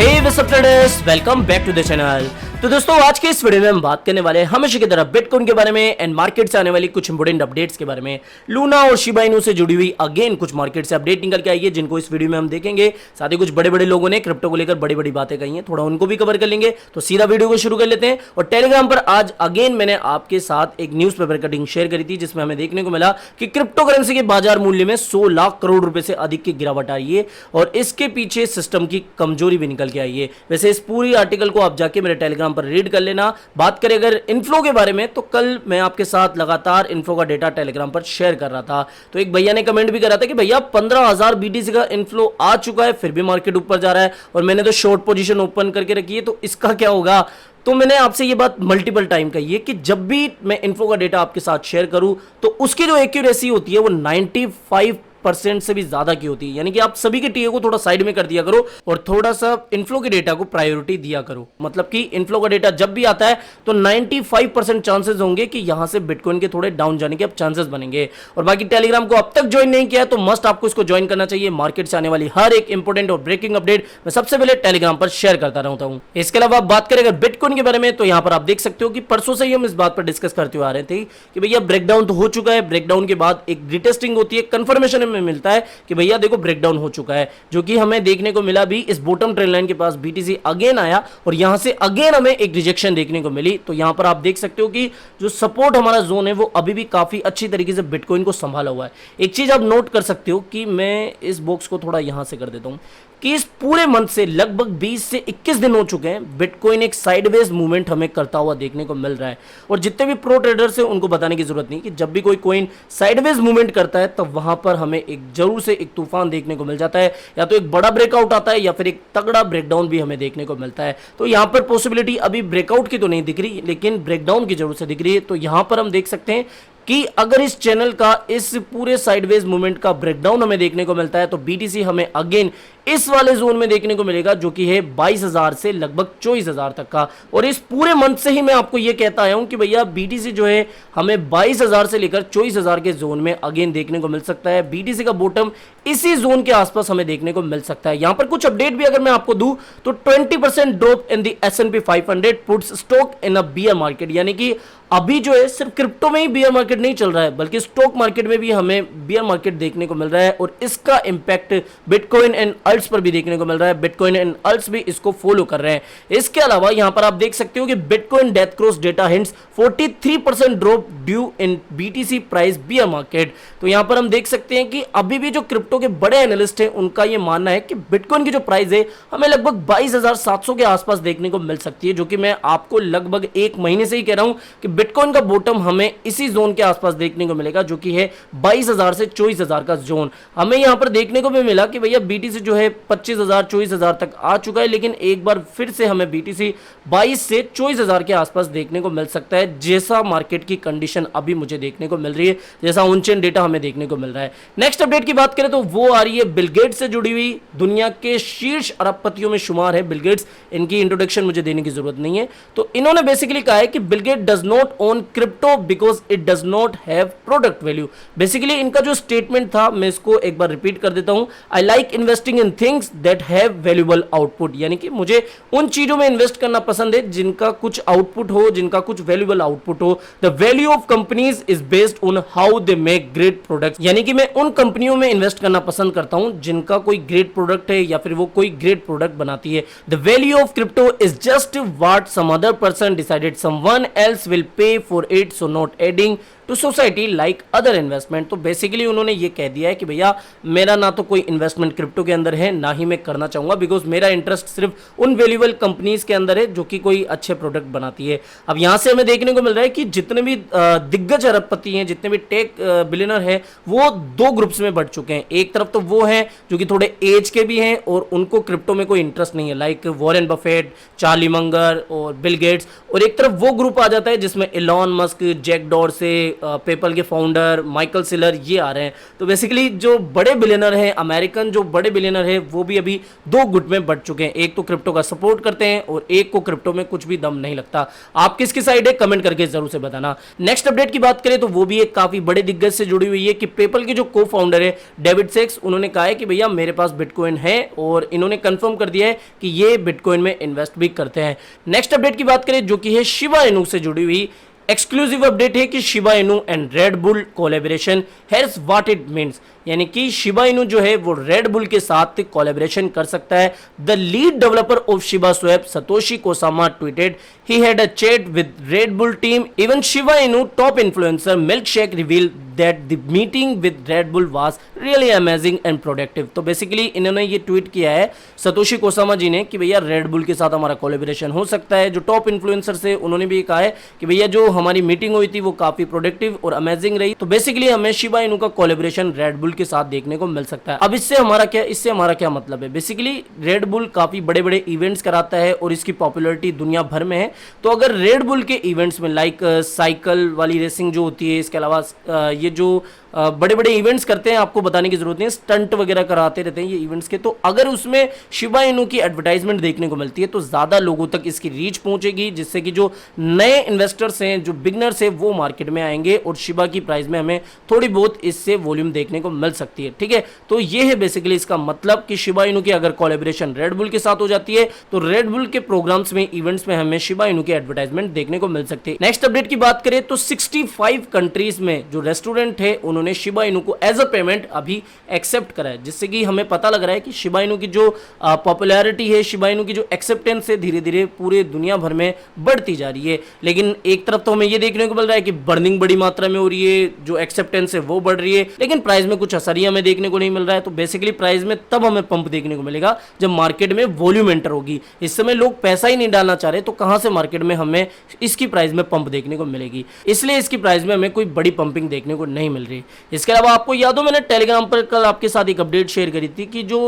Hey what's up traders, welcome back to the channel. तो दोस्तों आज के इस वीडियो में हम बात करने वाले हैं हमेशा की तरह बिटकॉइन के बारे में एंड मार्केट से आने वाली कुछ इंपोर्टेंट अपडेट्स के बारे में। लूना और शिबा इनू से जुड़ी हुई अगेन कुछ मार्केट से अपडेट निकल के आई है जिनको इस वीडियो में हम देखेंगे। साथ ही कुछ बड़े बड़े लोगों ने क्रिप्टो को लेकर बड़ी बड़ी बातें कही हैं, थोड़ा उनको भी कवर कर लेंगे। तो सीधा वीडियो को शुरू कर लेते हैं। और टेलीग्राम पर आज अगेन मैंने आपके साथ एक न्यूज पेपर कटिंग शेयर करी थी जिसमें हमें देखने को मिला कि क्रिप्टो करेंसी के बाजार मूल्य में 100 लाख करोड़ रुपए से अधिक की गिरावट आई है और इसके पीछे सिस्टम की कमजोरी भी निकल के आई है। वैसे इस पूरी आर्टिकल को आप जाके मेरे टेलीग्राम पर रीड कर लेना। बात करें अगर इन्फ्लो के बारे में तो कल मैं आपके साथ लगातार इन्फ्लो का डेटा टेलीग्राम पर शेयर कर रहा था। तो एक भैया ने कमेंट भी करा था कि भैया 15,000 बीटीसी का इन्फ्लो आ चुका है फिर भी मार्केट ऊपर जा रहा है और मैंने तो शॉर्ट पोजीशन ओपन करके रखी है, तो इसका क्या होगा। तो मैंने आपसे ये बात मल्टीपल टाइम कही है कि जब भी मैं इन्फो का डेटा आपके साथ शेयर करूं तो उसकी जो एक्यूरेसी होती है वो 95% से भी ज्यादा की होती है। यानी कि आप सभी के टीए को थोड़ा साइड में कर दिया करो और थोड़ा सा इन्फ्लो के डेटा को प्रायोरिटी दिया करो। मतलब कि इन्फ्लो का डेटा जब भी आता है तो 95% चांसेस होंगे कि यहां से बिटकॉइन के थोड़े डाउन जाने के अब चांसेस बनेंगे। और बाकी टेलीग्राम को अब तक ज्वाइन नहीं किया तो मस्ट आपको इसको ज्वाइन करना चाहिए। मार्केट से आने वाली हर एक इंपोर्टेंट और ब्रेकिंग अपडेट मैं सबसे पहले टेलीग्राम पर शेयर करता रहता हूं। इसके अलावा बात करें अगर बिटकॉइन के बारे में तो यहां पर आप देख सकते हो कि परसों से ही हम इस बात पर डिस्कस करते हुए आ रहे थे कि भैया ब्रेकडाउन तो हो चुका है, ब्रेकडाउन के बाद एक रिटेस्टिंग होती है, कंफर्मेशन हमें मिलता है कि भैया देखो ब्रेकडाउन हो चुका है, जो कि हमें देखने को मिला भी। इस बॉटम ट्रेंड लाइन के पास बीटीसी अगेन आया और यहां से अगेन हमें एक रिजेक्शन देखने को मिली। तो यहां पर आप देख सकते हो कि जो सपोर्ट हमारा जोन है वो अभी भी काफी अच्छी तरीके से बिटकॉइन को संभाला हुआ है। एक चीज आप नोट कर सकते हो कि मैं इस बॉक्स को थोड़ा यहां से कर देता हूं कि इस पूरे मंथ से लगभग 20 से 21 दिन हो चुके हैं बिटकॉइन एक साइडवेज मूवमेंट हमें करता हुआ देखने को मिल रहा है। और जितने भी प्रो ट्रेडर्स हैं उनको बताने की जरूरत नहीं कि जब भी कोई कॉइन साइडवेज मूवमेंट करता है तब वहां पर हमें एक जरूर से एक तूफान देखने को मिल जाता है, या तो एक बड़ा ब्रेकआउट आता है या फिर एक तगड़ा ब्रेकडाउन भी हमें देखने को मिलता है। तो यहां पर पॉसिबिलिटी अभी ब्रेकआउट की तो नहीं दिख रही लेकिन ब्रेकडाउन की जरूर से दिख रही है। तो यहां पर हम देख सकते हैं कि अगर इस चैनल का इस पूरे साइडवेज मूवमेंट का ब्रेकडाउन हमें देखने को मिलता है तो बीटीसी हमें अगेन इस वाले जोन में देखने को मिलेगा जो कि है 22,000 से लगभग 24,000 तक का। और इस पूरे मंथ से ही मैं आपको यह कहता आया हूं कि भैया बीटीसी जो है हमें 22,000 से लेकर 24,000 के जोन में अगेन देखने को मिल सकता है। बीटीसी का बॉटम इसी जोन के आसपास हमें देखने को मिल सकता है। यहां पर कुछ अपडेट भी अगर मैं आपको दूं तो 20% drop in the S&P 500 puts stock in a beer market. यानी कि अभी जो है सिर्फ क्रिप्टो में ही बियर मार्केट नहीं चल रहा है बल्कि स्टॉक मार्केट में भी हमें बियर मार्केट देखने को मिल रहा है और इसका इंपैक्ट बिटकॉइन एंड अल्ट्स पर भी देखने को मिल रहा है। बिटकॉइन एंड अल्ट्स भी इसको फॉलो कर रहे हैं। इसके अलावा यहां पर आप देख सकते हो कि bitcoin death cross data hints 43% drop due इन बीटीसी प्राइस बियर मार्केट। तो यहां पर हम देख सकते हैं कि अभी भी जो क्रिप्टो के बड़े एनालिस्ट हैं उनका यह मानना है कि बिटकॉइन की जो प्राइस है हमें लगभग 22,700 के आसपास देखने को मिल सकती है, जो कि मैं आपको लगभग एक महीने से ही कह रहा हूं कि बिटकॉइन का बॉटम हमें इसी जोन के आसपास देखने को मिलेगा जो कि है 22,000 से 24,000 का जोन। हमें यहां पर देखने को भी मिला कि भैया बीटीसी जो है 25,000 24,000 तक आ चुका है, लेकिन एक बार फिर से हमें बीटीसी 22 से 24,000 के आसपास देखने को मिल सकता है जैसा मार्केट की कंडीशन अभी मुझे देखने को मिल रही है, जैसा ऑन-चेन डेटा हमें देखने को मिल रहा है। नेक्स्ट अपडेट की बात करें तो वो आ रही है बिल गेट्स से जुड़ी हुई। दुनिया के शीर्ष अरबपतियों में शुमार है बिल गेट्स। इनकी इंट्रोडक्शन मुझे देने की जरूरत नहीं है। तो इन्होंने बेसिकली कहा है कि Bill Gates does not own crypto because it does not have product value. Basically इनका जो स्टेटमेंट था मैं इसको एक बार रिपीट कर देता हूं। I like investing in things that have valuable output. यानी कि मुझे उन चीजों में इन्वेस्ट करना पसंद है जिनका कुछ आउटपुट हो, जिनका कुछ वैल्यूएबल आउटपुट हो। The value of companies is based on how they make great products. यानी कि मैं उन कंपनियों में इन्वेस्ट करना पसंद करता हूं जिनका कोई ग्रेट प्रोडक्ट है या फिर वो कोई ग्रेट प्रोडक्ट बनाती है। The value of crypto is just what some other person decided someone else will pay for it, so not adding to society like other investment. तो बेसिकली उन्होंने ये कह दिया है कि भैया मेरा ना तो कोई इन्वेस्टमेंट क्रिप्टो के अंदर है ना ही मैं करना चाहूंगा, बिकॉज मेरा इंटरेस्ट सिर्फ उन वैल्यूएबल कंपनीज के अंदर है जो कि कोई अच्छे प्रोडक्ट बनाती है। अब यहां से हमें देखने को मिल रहा है कि जितने भी दिग्गज अरबपति हैं, जितने भी टेक बिलियनर हैं, वो दो ग्रुप्स में बढ़ चुके हैं। एक तरफ तो वो हैं जो कि थोड़े एज के भी हैं और उनको क्रिप्टो में कोई इंटरेस्ट नहीं है, like Warren Buffett, Charlie Munger और बिल गेट्स। और एक तरफ वो ग्रुप आ जाता है जिसमें Elon Musk, Jack Dorsey PayPal के फाउंडर माइकल सिलर ये आ रहे हैं। तो बेसिकली जो बड़े बिलियनर हैं अमेरिकन, जो बड़े बिलियनर हैं वो भी अभी दो गुट में बट चुके हैं, एक तो क्रिप्टो का सपोर्ट करते हैं और एक को क्रिप्टो में कुछ भी दम नहीं लगता। आप किसकी साइड है कमेंट करके जरूर से बताना। नेक्स्ट अपडेट की बात करें तो वो भी एक काफी बड़े दिग्गज से जुड़ी हुई है कि पेपल के जो को फाउंडर है डेविड सेक्स, उन्होंने कहा है कि भैया मेरे पास बिटकॉइन है और इन्होंने कंफर्म कर दिया है कि ये बिटकॉइन में इन्वेस्ट भी करते हैं। नेक्स्ट अपडेट की बात करें जो कि है शिबा इनू से जुड़ी हुई एक्सक्लूसिव अपडेट है कि Shiba Inu and Red Bull collaboration, here's what it means, यानी कि शिबा इनू जो है वो रेड बुल के साथ कोलैबोरेशन कर सकता है। The lead developer of Shiba Swap Satoshi Kusama tweeted he had a chat with Red Bull team. Even Shiba Inu top influencer Milkshake revealed that the meeting with Red Bull was really amazing and productive. तो basically इन्होंने ये tweet किया है Satoshi कोसामा जी ने कि भैया red bull के साथ हमारा कोलैबोरेशन हो सकता है। जो टॉप इन्फ्लुएंसर से उन्होंने भी कहा है कि भैया जो हमारी मीटिंग हुई थी वो काफी प्रोडक्टिव और अमेजिंग रही। तो बेसिकली हमें शिबा इनू का कोलैबोरेशन रेड बुल के साथ देखने को मिल सकता है। अब इससे हमारा क्या मतलब है, बेसिकली रेड बुल काफी बड़े बड़े इवेंट्स कराता है और इसकी पॉपुलैरिटी दुनिया भर में है। तो अगर रेड बुल के इवेंट्स में लाइक साइकिल वाली रेसिंग जो होती है, इसके अलावा ये जो बड़े बड़े इवेंट्स करते हैं, आपको बताने की जरूरत नहीं है, स्टंट वगैरह कराते रहते हैं ये इवेंट्स के, तो अगर उसमें शिबा इनू की एडवर्टाइजमेंट देखने को मिलती है तो ज़्यादा लोगों तक इसकी रीच पहुंचेगी, जिससे कि जो नए इन्वेस्टर्स हैं, जो बिगनर्स हैं, वो मार्केट में आएंगे और शिबा की प्राइस में हमें थोड़ी बहुत इससे वॉल्यूम देखने को मिल सकती है। ठीक है, तो ये है बेसिकली इसका मतलब कि शिबा इनू की अगर कोलैबोरेशन रेड बुल के साथ हो जाती है तो रेड बुल के प्रोग्राम्स में, इवेंट्स में हमें शिबा इनू की एडवर्टाइजमेंट देखने को मिल सकती है। नेक्स्ट अपडेट की बात करें तो 65 कंट्रीज में जो रेस्टोरेंट है उन्होंने शिबा इनू को एज अ पेमेंट अभी एक्सेप्ट करा है, जिससे कि हमें पता लग रहा है कि शिबा इनू की जो पॉपुलैरिटी है, शिबा इनू की जो एक्सेप्टेंस है, धीरे धीरे पूरे दुनिया भर में बढ़ती जा रही है। लेकिन एक तरफ तो हमें ये देखने को मिल रहा है कि बर्निंग बड़ी मात्रा में हो रही है, जो एक्सेप्टेंस है वो बढ़ रही है, लेकिन प्राइस में कुछ असर ही हमें देखने को नहीं मिल रहा है। तो बेसिकली प्राइस में तब हमें पंप देखने को मिलेगा जब मार्केट में वॉल्यूम एंटर होगी। इस समय लोग पैसा ही नहीं डालना चाह रहे, तो कहां से मार्केट में हमें इसकी प्राइस में पंप देखने को मिलेगी, इसलिए इसकी प्राइस में हमें कोई बड़ी पंपिंग देखने को नहीं मिल रही। इसके अलावा आपको याद हो मैंने टेलीग्राम पर कल आपके साथ एक अपडेट शेयर करी थी कि जो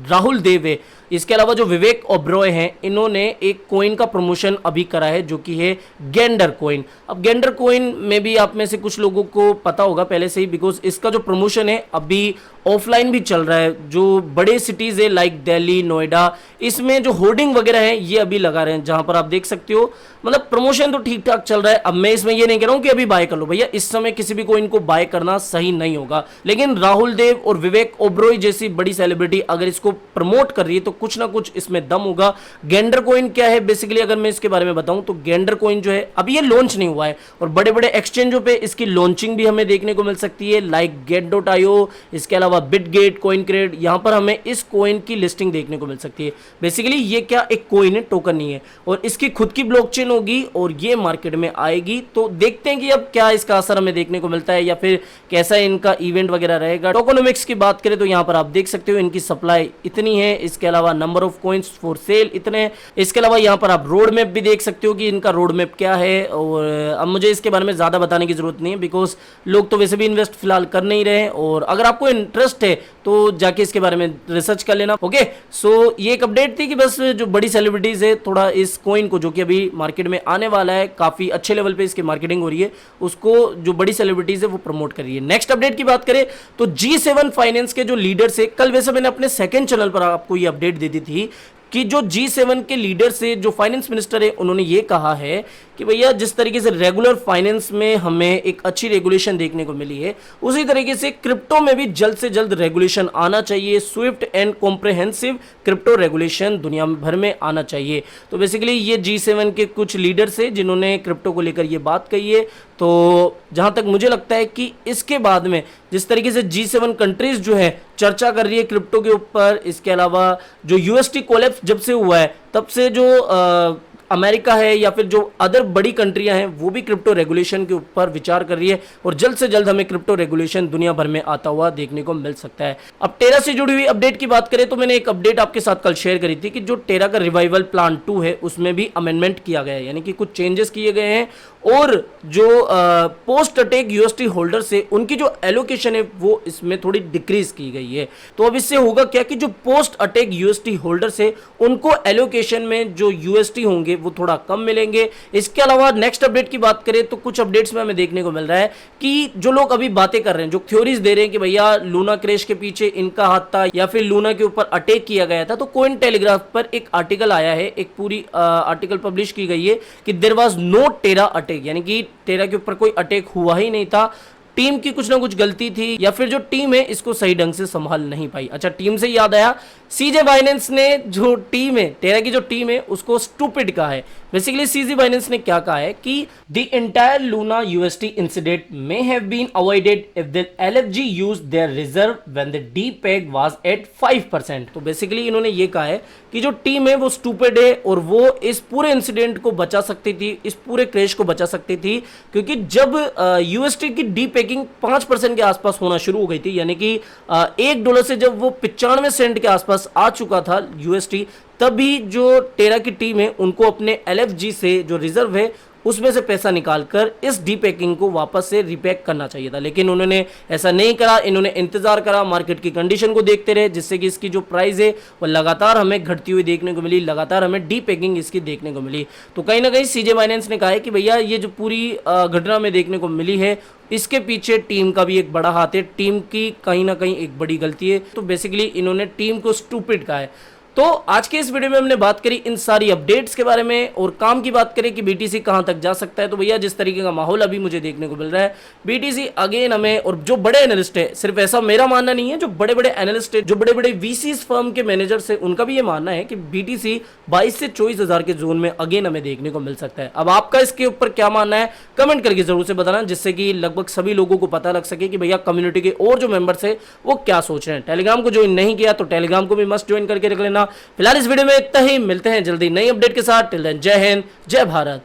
राहुल देव है, इसके अलावा जो विवेक ओब्रॉय हैं, इन्होंने एक कॉइन का प्रमोशन अभी करा है जो कि है गेंडर कॉइन। अब गेंडर कॉइन में भी आप में से कुछ लोगों को पता होगा पहले से ही, बिकॉज इसका जो प्रमोशन है अभी ऑफलाइन भी चल रहा है। जो बड़े सिटीज है लाइक दिल्ली, नोएडा, इसमें जो होर्डिंग वगैरह है ये अभी लगा रहे हैं, जहां पर आप देख सकते हो। मतलब प्रमोशन तो ठीक ठाक चल रहा है। अब मैं इसमें ये नहीं कह रहा हूं कि अभी बाय कर लो भैया, इस समय किसी भी कॉइन को बाय करना सही नहीं होगा, लेकिन राहुल देव और विवेक ओब्रॉय जैसी बड़ी सेलिब्रिटी अगर इसको प्रमोट कर रही है तो कुछ ना कुछ इसमें दम होगा। गेंडर कॉइन क्या है बेसिकली, अगर मैं इसके बारे में बताऊं तो गेंडर कॉइन जो है अभी ये लॉन्च नहीं हुआ है और बड़े बड़े एक्सचेंजों पे इसकी लॉन्चिंग भी हमें देखने को मिल सकती है लाइक get.io, इसके अलावा बिटगेट, कॉइनक्रेड, यहां पर हमें इस कॉइन की लिस्टिंग देखने को मिल सकती है। बेसिकली ये क्या एक कॉइन है, टोकन नहीं है, और इसकी खुद की ब्लॉकचेन होगी और ये मार्केट में आएगी। तो देखते हैं कि अब क्या इसका असर हमें देखने को मिलता है या फिर कैसा इनका इवेंट वगैरह रहेगा। टोकनोमिक्स की बात करें तो यहां पर आप देख सकते हो इनकी सप्लाई इतनी है, इसके अलावा number of coins for sale इतने, इसके अलावा यहां पर आप रोड मैप भी देख सकते हो कि इनका रोड मैप क्या है। और अब मुझे इसके बारे में ज्यादा बताने की जरूरत नहीं है बिकॉज लोग तो वैसे भी इन्वेस्ट फिलहाल कर नहीं रहे हैं, और अगर आपको इंटरेस्ट है तो जाके इसके बारे में रिसर्च कर लेना। ओके, सो ये एक अपडेट थी कि बस जो बड़ी सेलिब्रिटीज है थोड़ा इस कॉइन को, जो कि अभी मार्केट में आने वाला है, काफी अच्छे लेवल पे इसकी मार्केटिंग हो रही है, उसको जो बड़ी सेलिब्रिटीज है वो प्रमोट कर रही है। नेक्स्ट अपडेट की बात करें तो G7 फाइनेंस के जो लीडर्स है, कल वैसे मैंने अपने सेकंड चैनल पर आपको ये अपडेट दे दी थी कि जो G7 के लीडर से जो फाइनेंस मिनिस्टर है उन्होंने ये कहा है कि भैया जिस तरीके से रेगुलर फाइनेंस में हमें एक अच्छी रेगुलेशन देखने को मिली है, उसी तरीके से क्रिप्टो में भी जल्द से जल्द रेगुलेशन आना चाहिए। Swift and comprehensive crypto regulation दुनिया भर में आना चाहिए। तो बेसिकली ये G7 के कुछ लीडर्स है जिन्होंने क्रिप्टो को लेकर ये बात कही है। तो जहां तक मुझे लगता है कि इसके बाद में जिस तरीके से G7 कंट्रीज जो है चर्चा कर रही है क्रिप्टो के ऊपर, इसके अलावा जो UST कोलैप्स जब से हुआ है तब से जो अमेरिका है या फिर जो अदर बड़ी कंट्रियां हैं वो भी क्रिप्टो रेगुलेशन के ऊपर विचार कर रही है, और जल्द से जल्द हमें क्रिप्टो रेगुलेशन दुनिया भर में आता हुआ देखने को मिल सकता है। अब टेरा से जुड़ी हुई अपडेट की बात करें तो मैंने एक अपडेट आपके साथ कल शेयर करी थी कि जो टेरा का रिवाइवल प्लान 2 है उसमें भी अमेंडमेंट किया गया है, यानी कि कुछ चेंजेस किए गए हैं, और जो पोस्ट अटैक UST होल्डर्स है उनकी जो एलोकेशन है वो इसमें थोड़ी डिक्रीज की गई है। तो अब इससे होगा क्या कि जो पोस्ट अटैक UST होल्डर्स है उनको एलोकेशन में जो UST होंगे वो थोड़ा कम मिलेंगे। इसके अलावा नेक्स्ट अपडेट की बात करें तो कुछ अपडेट्स में हमें देखने को मिल रहा है कि जो लोग अभी बातें कर रहे हैं, जो थ्योरीज दे रहे हैं कि भैया लूना क्रैश के पीछे इनका हाथ था या फिर लूना के ऊपर अटैक किया गया था, तो कोइन टेलीग्राफ पर एक आर्टिकल आया है, एक पूरी आर्टिकल पब्लिश की गई है कि there was no Terra attack, यानी कि टेरा के ऊपर कोई अटैक हुआ ही नहीं था। टीम की कुछ ना कुछ गलती थी या फिर जो टीम है इसको सही ढंग से संभाल नहीं पाई। अच्छा, टीम से याद आया, सीजे बाइनेंस ने जो टीम है, टेरा की जो टीम है उसको स्टूपिड कहा है। बेसिकली सीजे बाइनेंस ने क्या कहा है कि the entire Luna UST incident may have been avoided if the LFG used their reserve when the depeg was at 5%। तो बेसिकली इन्होंने ये कहा है कि जो टीम है वो स्टूपिड है और वो इस पूरे इंसिडेंट को बचा सकती थी, इस पूरे क्रैश को बचा सकती थी, क्योंकि जब यूएसटी की डी पेगिंग 5% के आसपास होना शुरू हो गई थी, यानी कि $1 से जब वो 95 सेंट के आसपास आ चुका था यूएसटी, तभी जो टेरा की टीम है उनको अपने एलएफजी से जो रिजर्व है उसमें से पैसा निकालकर इस डीपैकिंग को वापस से रिपैक करना चाहिए था, लेकिन उन्होंने ऐसा नहीं करा। इन्होंने इंतजार करा, मार्केट की कंडीशन को देखते रहे, जिससे कि इसकी जो प्राइस है वो लगातार हमें घटती हुई देखने को मिली, लगातार हमें डीपैकिंग इसकी देखने को मिली। तो कहीं ना कहीं सीजे बाइनेंस ने कहा है कि भैया ये जो पूरी घटना में देखने को मिली है इसके पीछे टीम का भी एक बड़ा हाथ है, टीम की कहीं ना कहीं एक बड़ी गलती है। तो बेसिकली इन्होंने टीम को स्टूपिड कहा है। तो आज के इस वीडियो में हमने बात करी इन सारी अपडेट्स के बारे में और काम की बात करें कि बीटीसी कहां तक जा सकता है। तो भैया जिस तरीके का माहौल अभी मुझे देखने को मिल रहा है, बीटीसी अगेन हमें, और जो बड़े एनालिस्ट है, सिर्फ ऐसा मेरा मानना नहीं है, जो बड़े बड़े एनालिस्ट है, जो बड़े बड़े वीसीज फर्म के मैनेजर्स है, उनका भी ये मानना है कि बीटीसी 22 से 24 हजार के जोन में अगेन हमें देखने को मिल सकता है। अब आपका इसके ऊपर क्या मानना है कमेंट करके जरूर से बताना, जिससे कि लगभग सभी लोगों को पता लग सके कि भैया कम्युनिटी के और जो मेंबर्स है वो क्या सोच रहे हैं। टेलीग्राम को ज्वाइन नहीं किया तो टेलीग्राम को भी मस्ट ज्वाइन करके रख लेना। फिलहाल इस वीडियो में इतना ही, मिलते हैं जल्दी नई अपडेट के साथ। टिल देन जय हिंद, जय भारत।